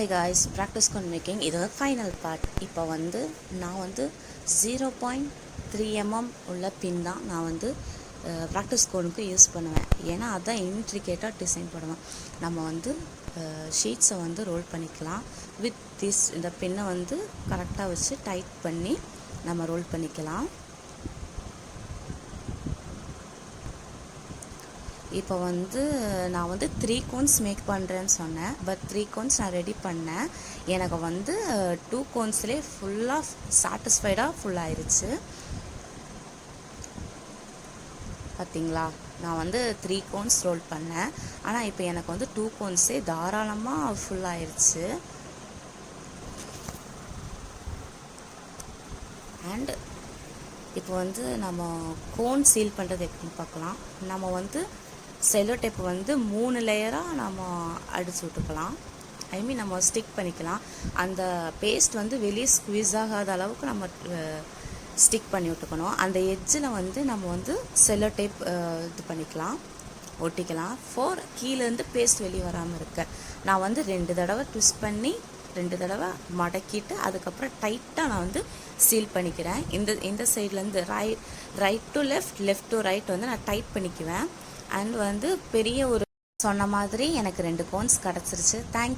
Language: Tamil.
Hi guys, practice cone making இதோட ஃபைனல் பார்ட். இப்போ வந்து நான் வந்து 0.3 mm உள்ள பின் தான் நான் வந்து ப்ராக்டிஸ் கோனுக்கு யூஸ் பண்ணுவேன். ஏன்னா அதான் இன்ட்ரிகேட்டாக டிசைன் பண்ணுவேன். நம்ம வந்து ஷீட்ஸை வந்து ரோல் பண்ணிக்கலாம். வித் திஸ் இந்த பின்னை வந்து கரெக்டாக வச்சு டைட் பண்ணி நம்ம ரோல் பண்ணிக்கலாம். இப்போ வந்து நான் வந்து 3 கோன்ஸ் மேக் பண்ணுறேன்னு சொன்னேன். பட் 3 கோன்ஸ் நான் ரெடி பண்ணேன். எனக்கு வந்து 2 கோன்ஸ்லேயே ஃபுல்லாக சாட்டிஸ்ஃபைடாக ஃபுல்லாகிருச்சு. பார்த்தீங்களா, நான் வந்து 3 கோன்ஸ் ரோல் பண்ணேன். ஆனால் இப்போ எனக்கு வந்து 2 கோன்ஸே தாராளமாக ஃபுல்லாகிருச்சு. அண்ட் இப்போ வந்து நம்ம கோன் சீல் பண்ணுறது எப்படின்னு பார்க்கலாம். நம்ம வந்து செல்லோ டேப் வந்து 3 லேயராக நம்ம அடித்து விட்டுக்கலாம். நம்ம ஸ்டிக் பண்ணிக்கலாம். அந்த பேஸ்ட் வந்து வெளியே ஸ்குவீஸ் ஆகாத அளவுக்கு நம்ம ஸ்டிக் பண்ணி விட்டுக்கணும். அந்த எட்ஜில் வந்து நம்ம வந்து செல்லோ டேப் இது பண்ணிக்கலாம், ஒட்டிக்கலாம். கீழேருந்து பேஸ்ட் வெளியே வராமல் இருக்க நான் வந்து 2 தடவை ட்விஸ்ட் பண்ணி 2 தடவை மடக்கிட்டு அதுக்கப்புறம் டைட்டாக நான் வந்து சீல் பண்ணிக்கிறேன். இந்த சைட்லேருந்து right to left to right வந்து நான் டைட் பண்ணிக்குவேன். அண்ட் வந்து பெரிய ஒரு சொன்ன மாதிரி எனக்கு 2 கோன்ஸ் கிடச்சிருச்சு. தேங்க்யூ.